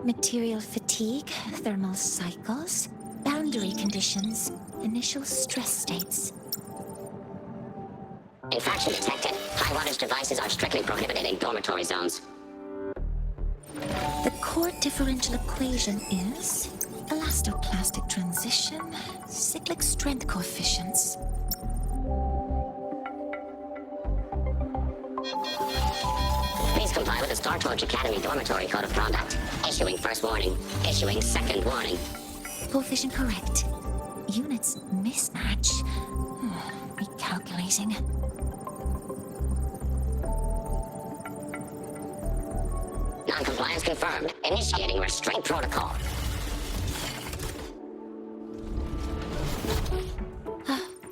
Material fatigue, thermal cycles, boundary conditions, initial stress states. Infraction detected. High wattage devices are strictly prohibited in dormitory zones. The core differential equation is elastoplastic transition, cyclic strength coefficients. Please comply with the Star Torch Academy Dormitory Code of Conduct. Issuing first warning. Issuing second warning. Coefficient correct. Units mismatch. Recalculating. Non-compliance confirmed. Initiating restraint protocol.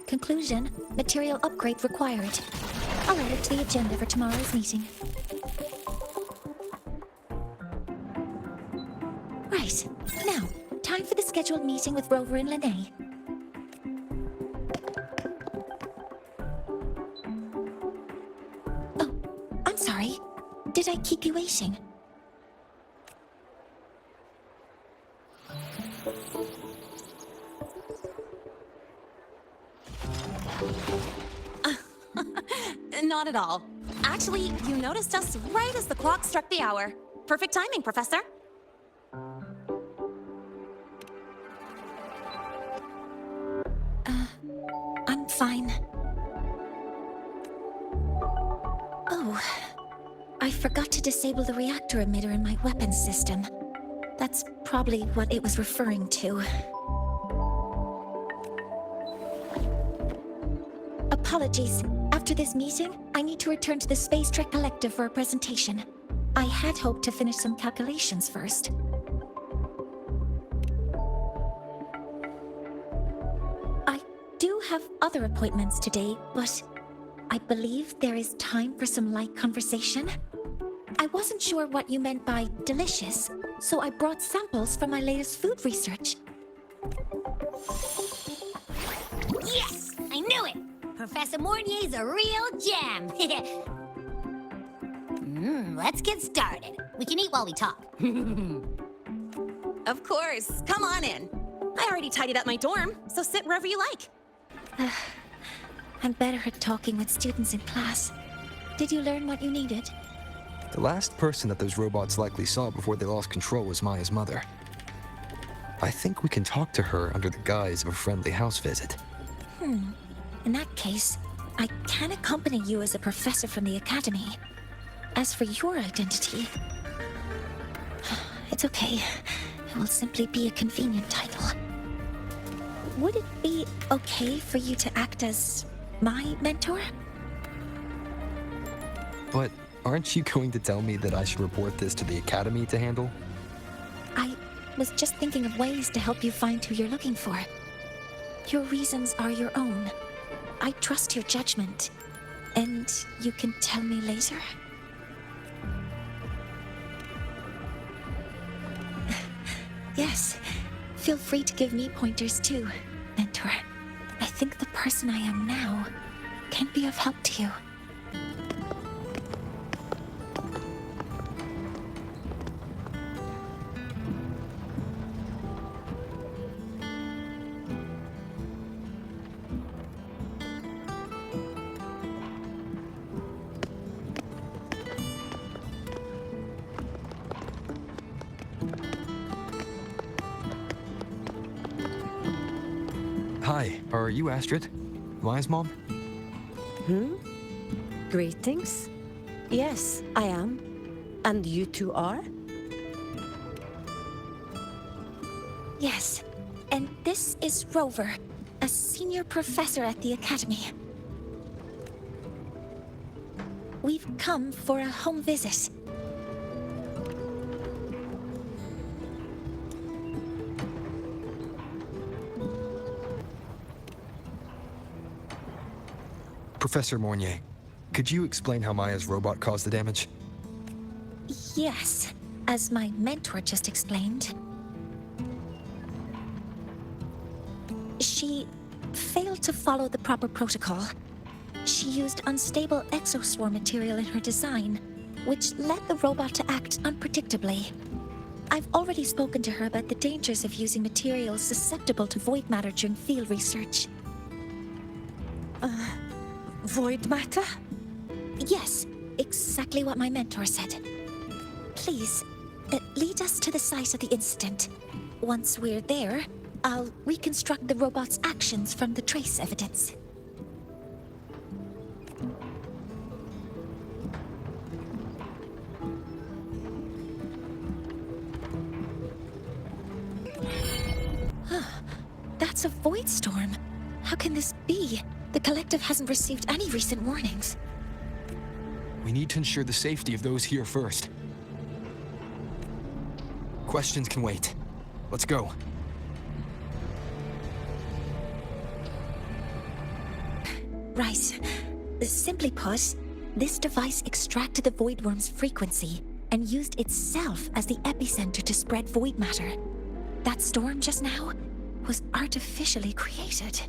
Conclusion. Material upgrade required. I'll add it to the agenda for tomorrow's meeting. Right. Now, time for the scheduled meeting with Rover and Lahai. Oh, I'm sorry. Did I keep you waiting? Not at all. Actually, you noticed us right as the clock struck the hour. Perfect timing, Professor. I'm fine. Oh, I forgot to disable the reactor emitter in my weapons system. That's probably what it was referring to. Apologies. After this meeting, I need to return to the Space Trek Collective for a presentation. I had hoped to finish some calculations first. I do have other appointments today, but I believe there is time for some light conversation. I wasn't sure what you meant by delicious, so I brought samples from my latest food research. Yes! I knew it! Professor Mornye's a real gem! Let's get started. We can eat while we talk. Of course. Come on in. I already tidied up my dorm, so sit wherever you like. I'm better at talking with students in class. Did you learn what you needed? The last person that those robots likely saw before they lost control was Maya's mother. I think we can talk to her under the guise of a friendly house visit. In that case, I can accompany you as a professor from the academy. As for your identity, it's okay. It will simply be a convenient title. Would it be okay for you to act as my mentor? But aren't you going to tell me that I should report this to the academy to handle? I was just thinking of ways to help you find who you're looking for. Your reasons are your own. I trust your judgment, and you can tell me later. Yes, feel free to give me pointers too, mentor. I think the person I am now can be of help to you. Hi, are you Astrid? Maya's mom? Greetings. Yes, I am. And you two are? Yes, and this is Rover, a senior professor at the academy. We've come for a home visit. Professor Mornye, could you explain how Maya's robot caused the damage? Yes, as my mentor just explained. She failed to follow the proper protocol. She used unstable exoswarm material in her design, which led the robot to act unpredictably. I've already spoken to her about the dangers of using materials susceptible to void matter during field research. Void matter? Yes, exactly what my mentor said. Please, lead us to the site of the incident. Once we're there, I'll reconstruct the robot's actions from the trace evidence. That's a void storm. How can this be? The collective hasn't received any recent warnings. We need to ensure the safety of those here first. Questions can wait. Let's go. Right. Simply put, this device extracted the void worm's frequency and used itself as the epicenter to spread void matter. That storm just now was artificially created.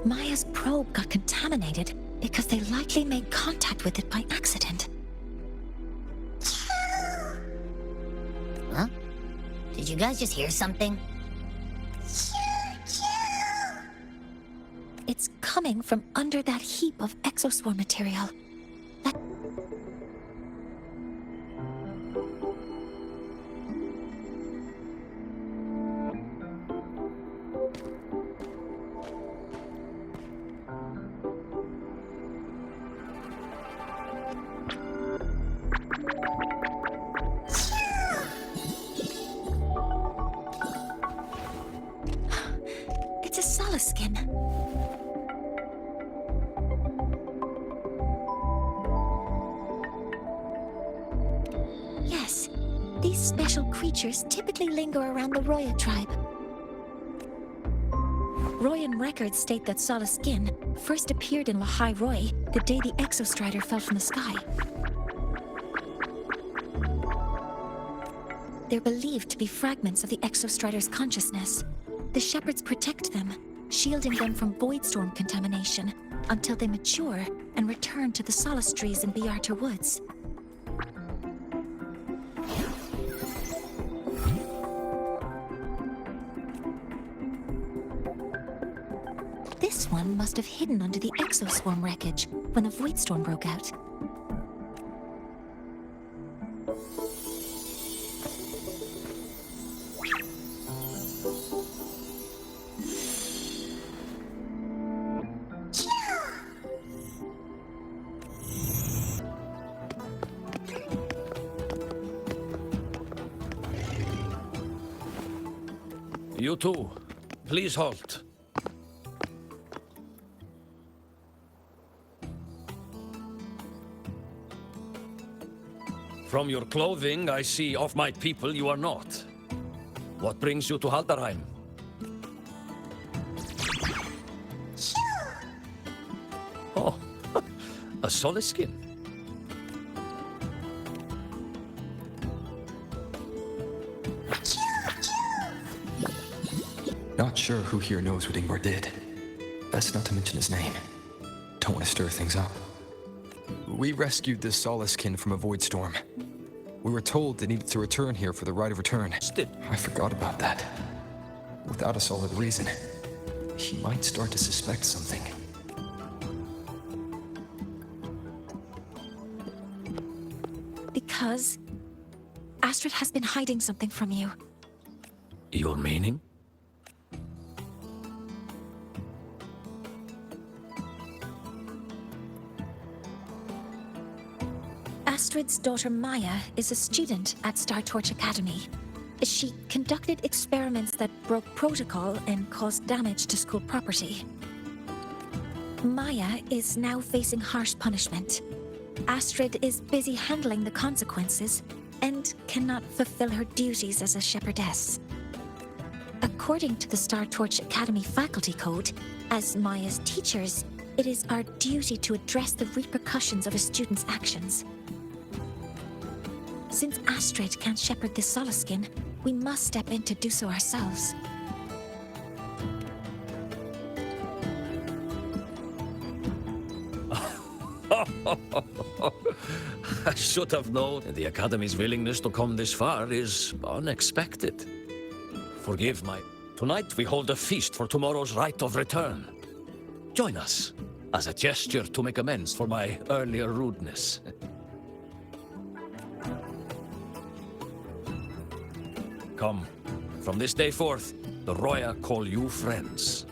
Maya's probe got contaminated because they likely made contact with it by accident. Huh? Did you guys just hear something? It's coming from under that heap of exoswarm material. It's a Soeyx skin. Yes, these special creatures typically linger around the Roya tribe. Royan records state that Soeyx skin first appeared in Lahai Roy the day the Exostrider fell from the sky. They're believed to be fragments of the Exostrider's consciousness. The shepherds protect them, shielding them from void storm contamination until they mature and return to the Soeyx trees in Biarter Woods. This one must have hidden under the exoswarm wreckage when the void storm broke out. You two, please halt. From your clothing, I see of my people you are not. What brings you to Haldarheim? Oh, a Soeyx skin. Not sure who here knows what Ingvar did. Best not to mention his name. Don't want to stir things up. We rescued this Soeyx skin from a void storm. We were told they needed to return here for the right of return. Still, I forgot about that. Without a solid reason, he might start to suspect something. Because Astrid has been hiding something from you. your meaning? Astrid's daughter Maya is a student at Star Torch Academy. She conducted experiments that broke protocol and caused damage to school property. Maya is now facing harsh punishment. Astrid is busy handling the consequences and cannot fulfill her duties as a shepherdess. According to the Star Torch Academy faculty code, as Maya's teachers, it is our duty to address the repercussions of a student's actions. Since Astrid can't shepherd this Solaskin, we must step in to do so ourselves. I should have known. The Academy's willingness to come this far is unexpected. Forgive my... Tonight we hold a feast for tomorrow's rite of return. Join us, as a gesture to make amends for my earlier rudeness. Come, from this day forth, the Roya call you friends.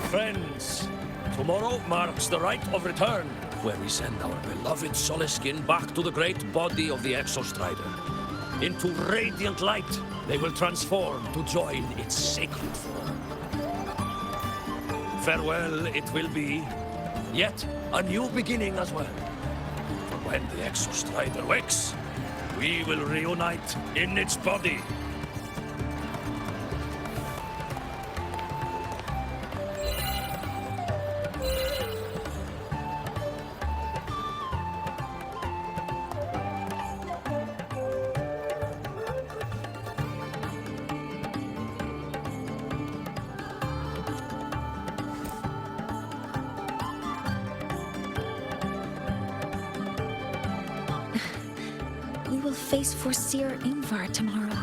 Friends, tomorrow marks the rite of return, where we send our beloved Soleyskin back to the great body of the Exostrider. Into radiant light, they will transform to join its sacred form. Farewell it will be, yet a new beginning as well. For when the Exostrider wakes, we will reunite in its body. We will face Forseer Ingvar tomorrow.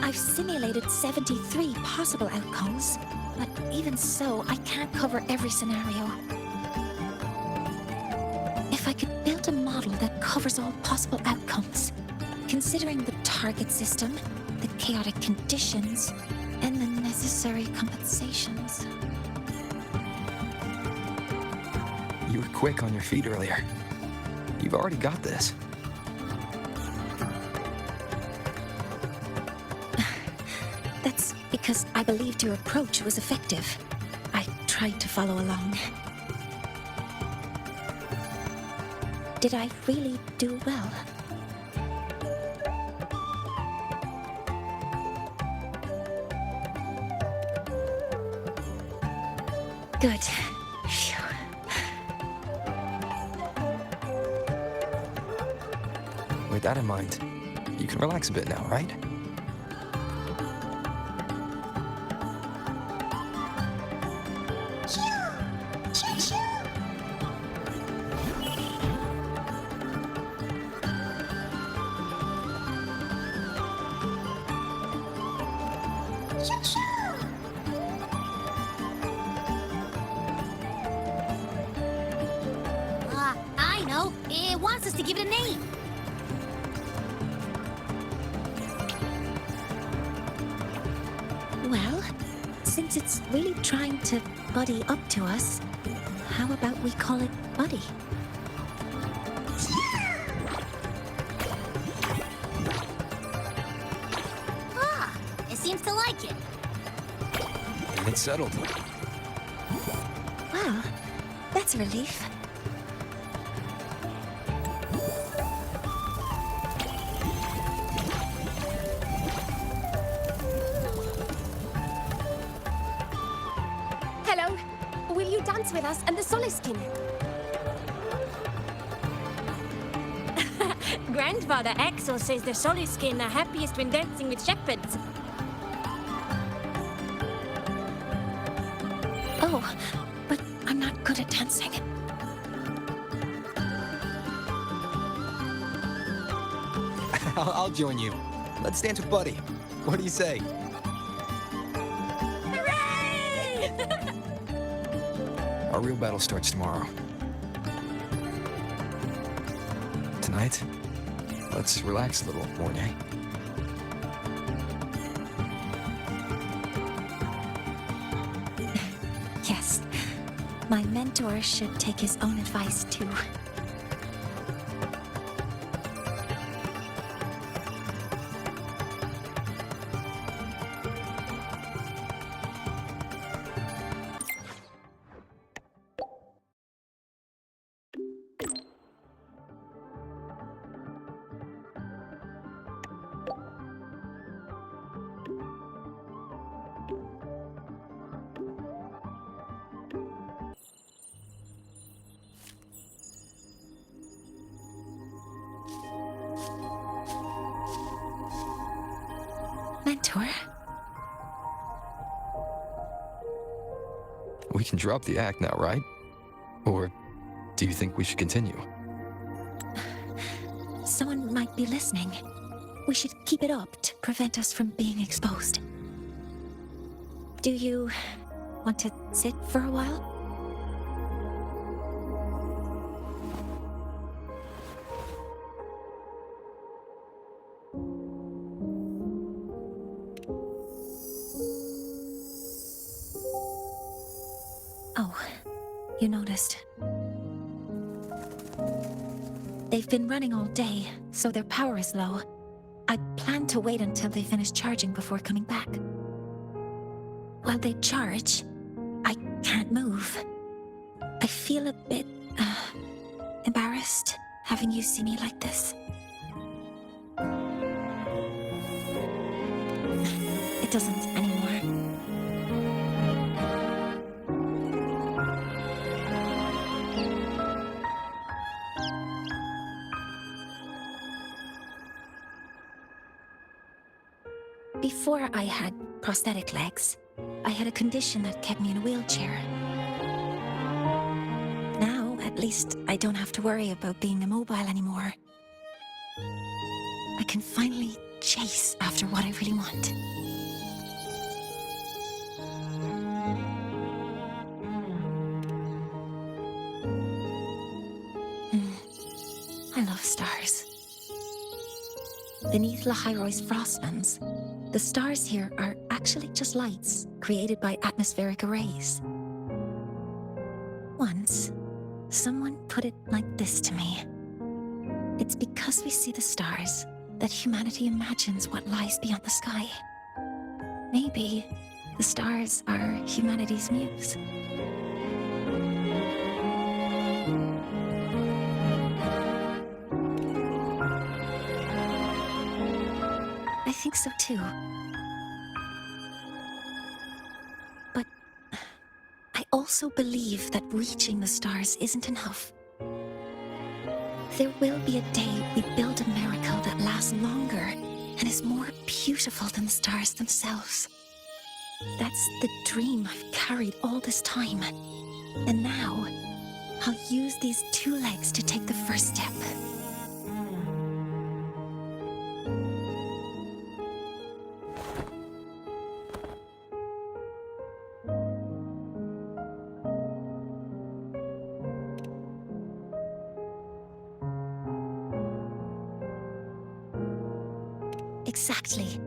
I've simulated 73 possible outcomes, but even so, I can't cover every scenario. If I could build a model that covers all possible outcomes, considering the target system, the chaotic conditions, and the necessary compensations. You were quick on your feet earlier. You've already got this. That's because I believed your approach was effective. I tried to follow along. Did I really do well? Good. Phew. With that in mind, you can relax a bit now, right? I know. It wants us to give it a name. Well, since it's really trying to buddy up to us, how about we call it Buddy? Ah, it seems to like it. And it's settled. Well, that's a relief. Hello. Will you dance with us and the Soleyskin? Grandfather Axel says the Soleyskin are happiest when dancing with shepherds. Oh, but I'm not good at dancing. I'll join you. Let's dance with Buddy. What do you say? Our real battle starts tomorrow. Tonight, let's relax a little, Mornye. Yes, my mentor should take his own advice too. Mentor. We can drop the act now, right? Or do you think we should continue? Someone might be listening. We should keep it up to prevent us from being exposed. Do you want to sit for a while? Oh, you noticed. They've been running all day, so their power is low. I plan to wait until they finish charging before coming back. While they charge, I can't move. I feel a bit, embarrassed having you see me like this. It doesn't anymore. Before I had prosthetic legs, I had a condition that kept me in a wheelchair. Now, at least, I don't have to worry about being immobile anymore. I can finally chase after what I really want. I love stars. Beneath Lahai's frostlands, the stars here are actually just lights created by atmospheric arrays. Once, someone put it like this to me. It's because we see the stars that humanity imagines what lies beyond the sky. Maybe the stars are humanity's muse. I think so too. But I also believe that reaching the stars isn't enough. There will be a day we build a miracle that lasts longer and is more beautiful than the stars themselves. That's the dream I've carried all this time. And now, I'll use these two legs to take the first step. Exactly.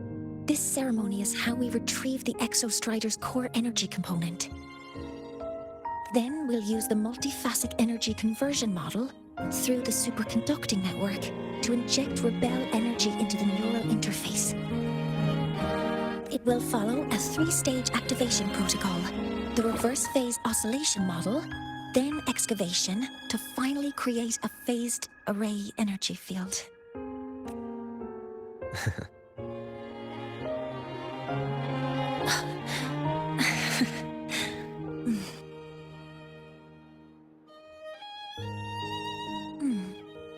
This ceremony is how we retrieve the Exostrider's core energy component. Then we'll use the multiphasic energy conversion model through the superconducting network to inject rebel energy into the neural interface. It will follow a 3-stage activation protocol: the reverse phase oscillation model, then excavation, to finally create a phased array energy field.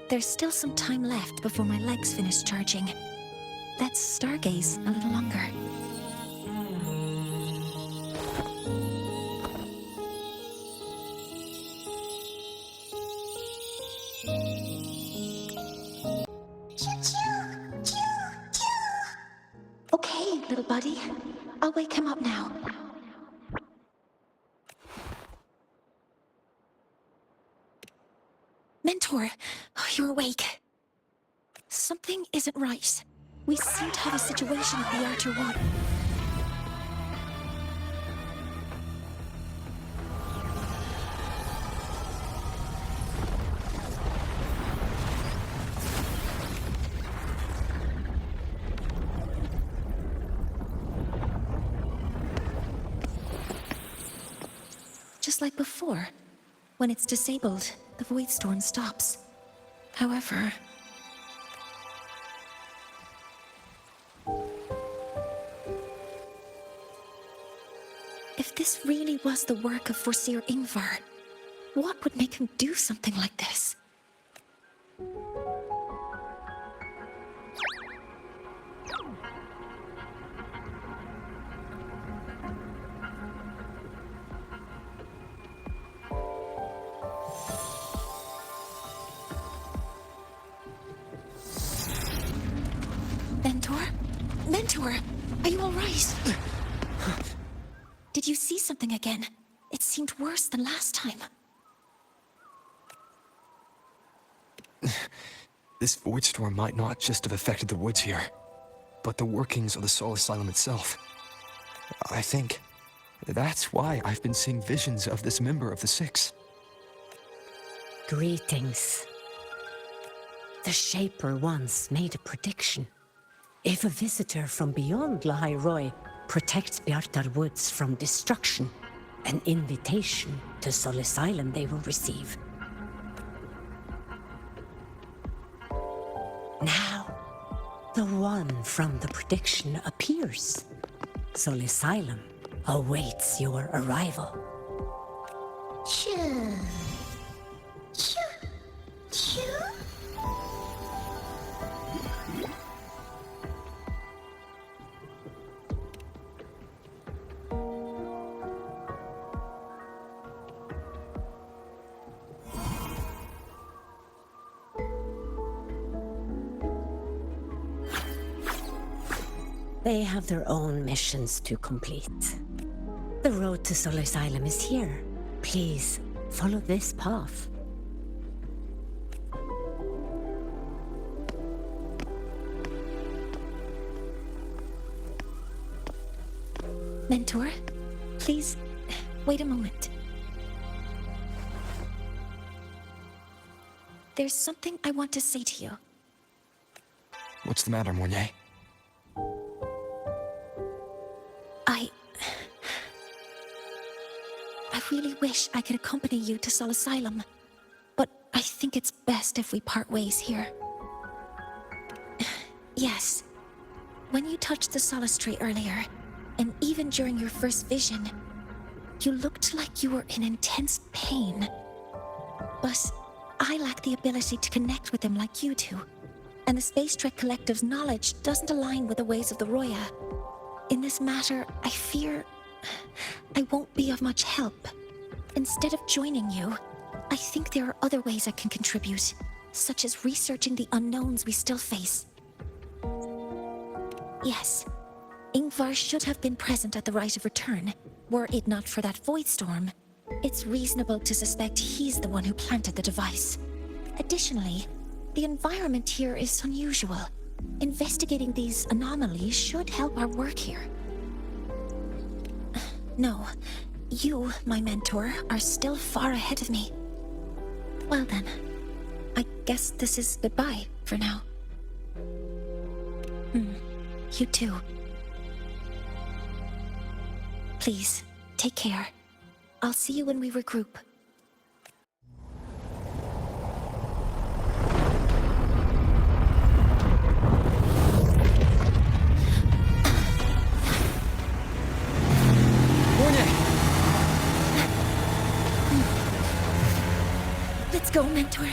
There's still some time left before my legs finish charging. Let's stargaze a little longer. Okay, little buddy. I'll wake him up now. Mentor, you're awake. Something isn't right. We seem to have a situation at the Outer One. Just like before, when it's disabled, the void storm stops. However, if this really was the work of Foreseer Ingvar, what would make him do something like this? Mentor, are you all right? Did you see something again? It seemed worse than last time. This void storm might not just have affected the woods here, but the workings of the Soul Asylum itself. I think that's why I've been seeing visions of this member of the Six. Greetings. The Shaper once made a prediction. If a visitor from beyond Lahai protects Bjartar Woods from destruction, an invitation to Soul Asylum they will receive. Now, the one from the prediction appears. Soul Asylum awaits your arrival. Choo. Choo. Choo. They have their own missions to complete. The road to Soul Asylum is here. Please, follow this path. Mentor, please, wait a moment. There's something I want to say to you. What's the matter, Mornye? I really wish I could accompany you to Soul Asylum, but I think it's best if we part ways here. Yes, when you touched the Solace Tree earlier, and even during your first vision, you looked like you were in intense pain. But I lack the ability to connect with them like you do, and the Space Trek Collective's knowledge doesn't align with the ways of the Roya. In this matter, I fear I won't be of much help. Instead of joining you, I think there are other ways I can contribute, such as researching the unknowns we still face. Yes, Ingvar should have been present at the Rite of Return, were it not for that void storm. It's reasonable to suspect he's the one who planted the device. Additionally, the environment here is unusual. Investigating these anomalies should help our work here. No, you, my mentor, are still far ahead of me. Well then, I guess this is goodbye for now. You too. Please, take care. I'll see you when we regroup. Let's go, Mentor.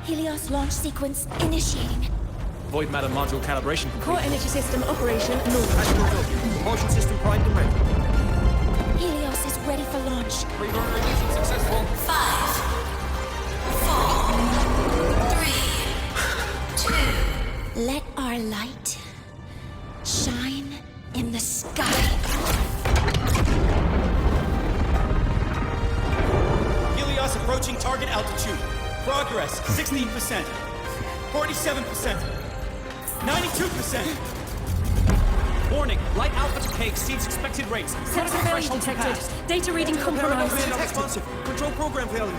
Helios launch sequence initiating. Void matter module calibration complete. Core energy system operation null. Propulsion system primed and ready. Helios is ready for launch. Reburner ignition successful. 5, 4, 3, 2. Let our light shine in the sky. Helios approaching target altitude. Progress 16%, 47%, 92%. Warning, light alpha to K exceeds expected rates. Sensor Critical failure threshold detected. surpassed. Data reading compromised. Responsive. Control program failure.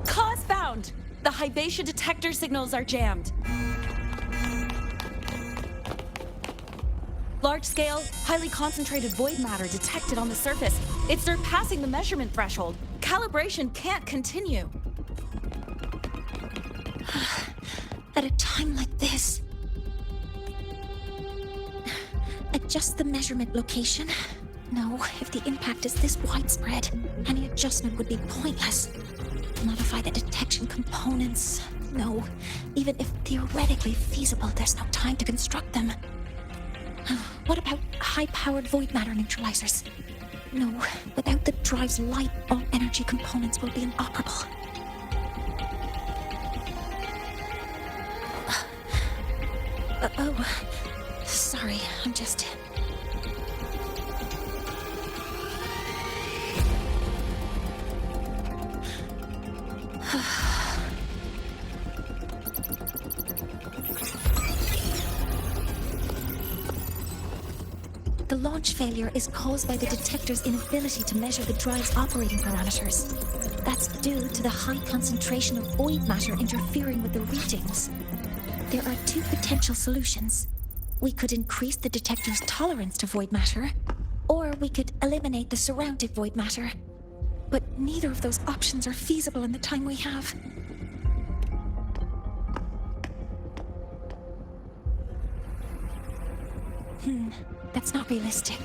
Cause found! The Hybatia detector signals are jammed. Large-scale, highly concentrated void matter detected on the surface. It's surpassing the measurement threshold. Calibration can't continue. At a time like this. Adjust the measurement location. No, if the impact is this widespread, any adjustment would be pointless. Modify the detection components. No, even if theoretically feasible, there's no time to construct them. What about high-powered void matter neutralizers? No, without the drive's light, all energy components will be inoperable. Oh, sorry, I'm just... The launch failure is caused by the detector's inability to measure the drive's operating parameters. That's due to the high concentration of void matter interfering with the readings. There are two potential solutions. We could increase the detector's tolerance to void matter, or we could eliminate the surrounding void matter. But neither of those options are feasible in the time we have. That's not realistic.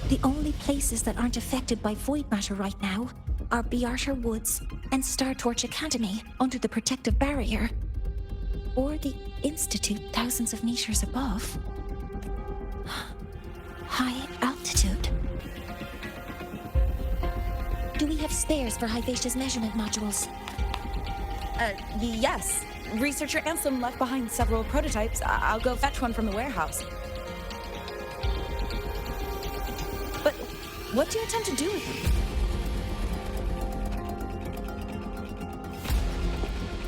The only places that aren't affected by void matter right now are Bearter Woods and Star Torch Academy under the protective barrier. Or the Institute thousands of meters above. High altitude. Do we have spares for Hybatia's measurement modules? Yes. Researcher Ansem left behind several prototypes. I'll go fetch one from the warehouse. But what do you intend to do with them?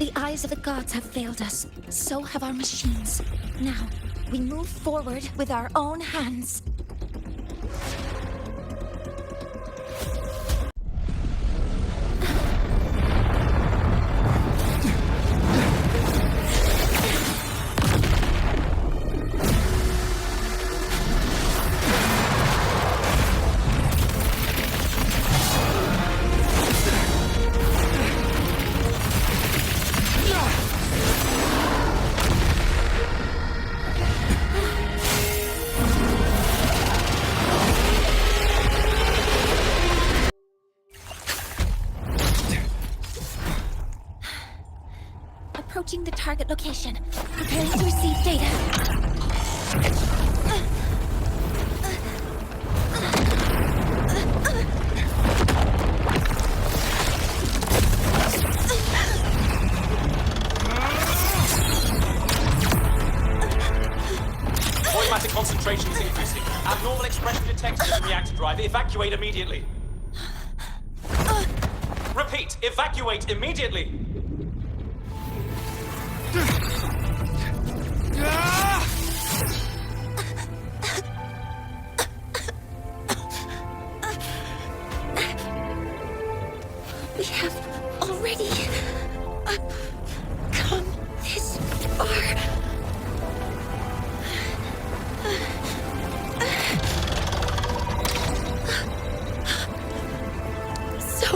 The eyes of the gods have failed us. So have our machines. Now, we move forward with our own hands. Approaching the target location. Preparing to receive data. Void matter concentration is increasing. Abnormal expression detected in the reactor drive. Evacuate immediately. Repeat, evacuate immediately. We have already come this far. So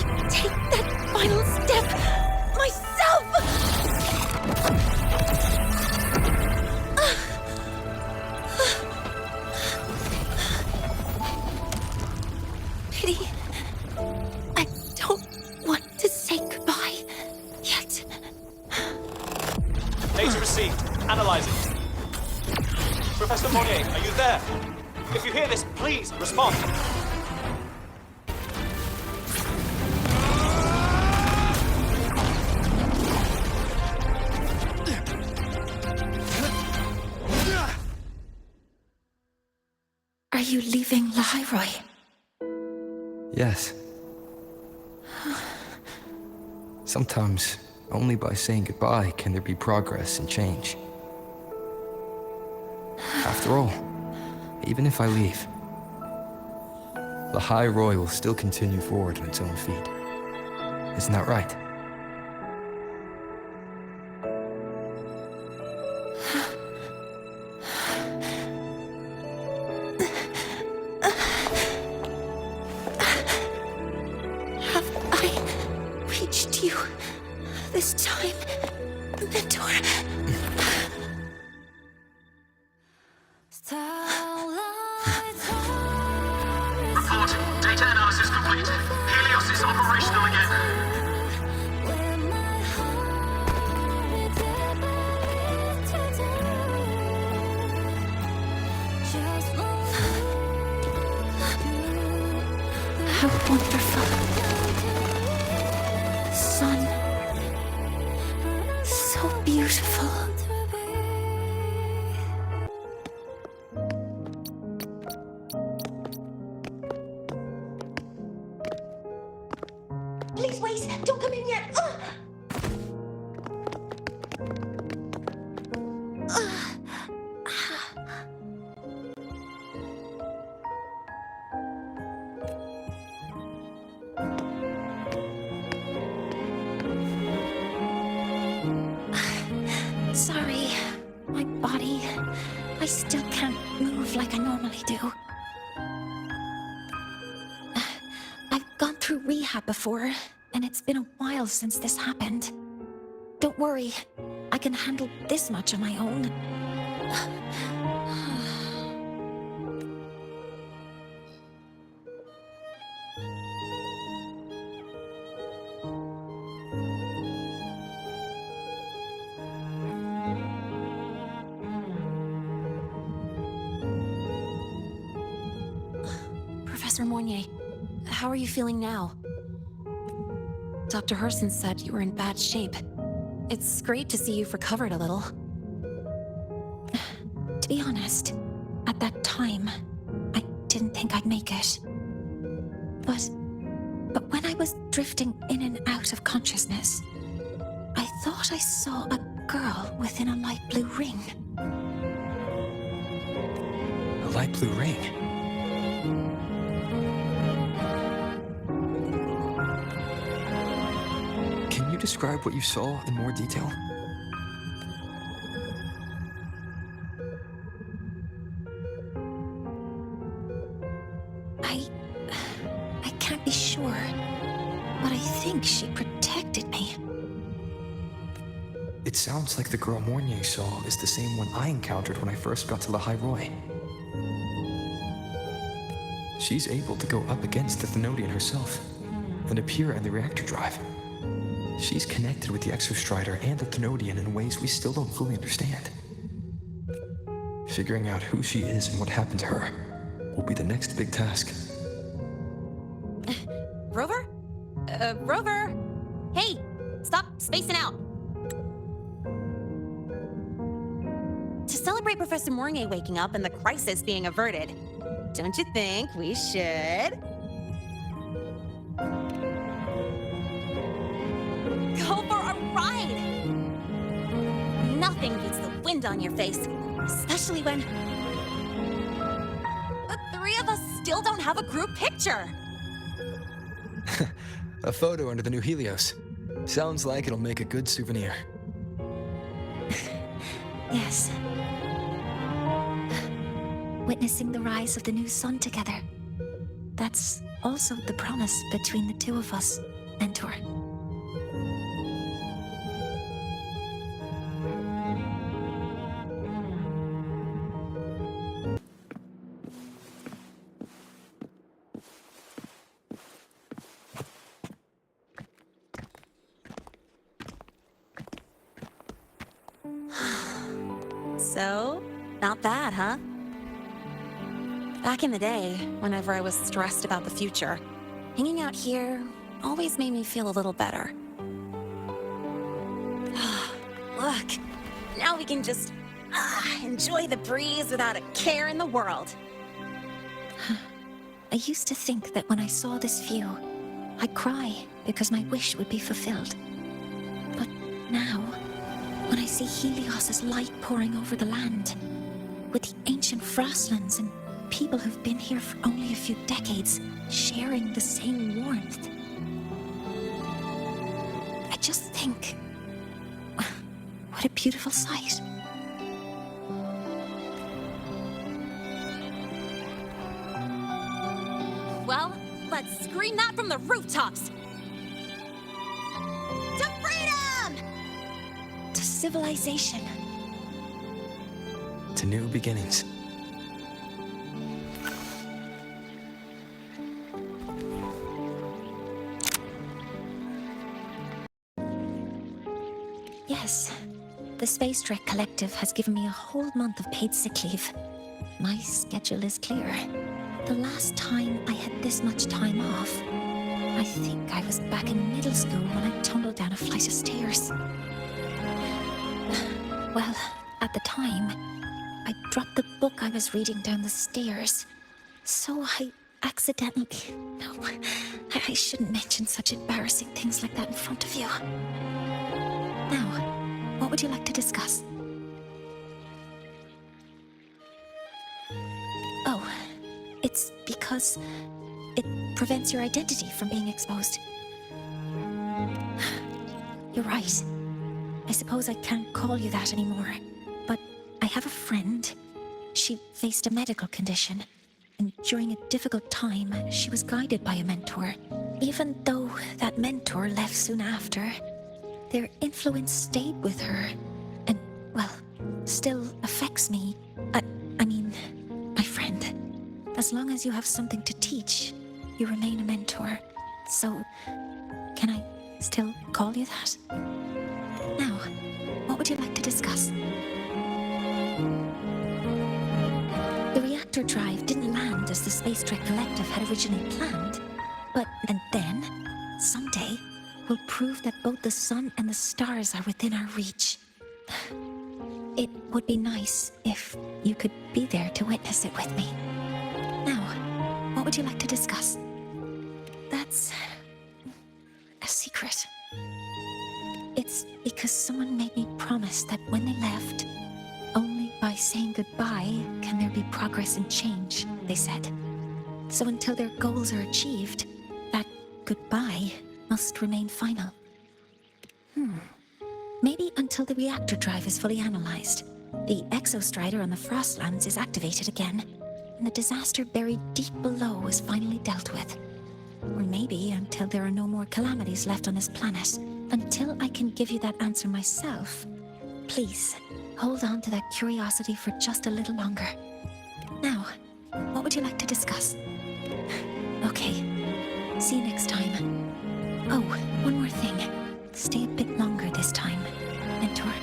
I'll take that final step myself. Pity. I don't want to say goodbye yet. Data received. Analyzing. Professor Mornye, are you there? If you hear this, please respond. Are you leaving Lahai? Yes. Sometimes, only by saying goodbye can there be progress and change. After all, even if I leave, Lahai Roy will still continue forward on its own feet. Isn't that right? Have I reached you this time, Mentor? Report. Data analysis complete. Helios is operational again. How wonderful. Sun. So beautiful. Please wait! Don't come in yet! Sorry, my body. I still can't move like I normally do. I've gone through rehab before, and it's been a while since this happened. Don't worry, I can handle this much on my own. Professor Mornye, how are you feeling now? Dr. Herson said you were in bad shape. It's great to see you've recovered a little. To be honest, at that time, I didn't think I'd make it. But when I was drifting in and out of consciousness, I thought I saw a girl within a light blue ring. A light blue ring? Can you describe what you saw in more detail? I can't be sure, but I think she protected me. It sounds like the girl Mornye saw is the same one I encountered when I first got to Lahai Roy. She's able to go up against the Thenodian herself and appear in the reactor drive. She's connected with the Exostrider and the Thenodian in ways we still don't fully understand. Figuring out who she is and what happened to her will be the next big task. Rover? Rover! Hey! Stop spacing out! To celebrate Professor Mornye waking up and the crisis being averted, don't you think we should go for a ride? Nothing beats the wind on your face, especially when the three of us still don't have a group picture. A photo under the new Helios. Sounds like it'll make a good souvenir. Yes. Witnessing the rise of the new sun together. That's also the promise between the two of us, Mentor. So, not bad, huh? Back in the day, whenever I was stressed about the future, hanging out here always made me feel a little better. Look, now we can just enjoy the breeze without a care in the world. I used to think that when I saw this view, I'd cry because my wish would be fulfilled. But now, when I see Helios's light pouring over the land, with the ancient frostlands and people who've been here for only a few decades sharing the same warmth, I just think, what a beautiful sight. Well, let's scream that from the rooftops! To freedom! To civilization. To new beginnings. Yes, the Space Trek Collective has given me a whole month of paid sick leave. My schedule is clear. The last time I had this much time off, I think I was back in middle school when I tumbled down a flight of stairs. Well, at the time, I dropped the book I was reading down the stairs. So I accidentally... No, I shouldn't mention such embarrassing things like that in front of you. Now, what would you like to discuss? Oh, it's because it prevents your identity from being exposed. You're right. I suppose I can't call you that anymore. But I have a friend. She faced a medical condition, and during a difficult time, she was guided by a mentor. Even though that mentor left soon after, their influence stayed with her, and, well, still affects me. I mean, my friend. As long as you have something to teach, you remain a mentor. So, can I still call you that? Now, what would you like to discuss? The reactor drive didn't land as the Space Trek Collective had originally planned, and then, someday, we'll prove that both the sun and the stars are within our reach. It would be nice if you could be there to witness it with me. Now, what would you like to discuss? That's a secret. It's because someone made me promise that when they left, only by saying goodbye can there be progress and change, they said. So until their goals are achieved, that goodbye must remain final. Maybe until the reactor drive is fully analyzed, the exostrider on the Frostlands is activated again, and the disaster buried deep below is finally dealt with. Or maybe until there are no more calamities left on this planet. Until I can give you that answer myself, please hold on to that curiosity for just a little longer. Now, what would you like to discuss? Okay, see you next time. Oh, one more thing. Stay a bit longer this time, Mentor.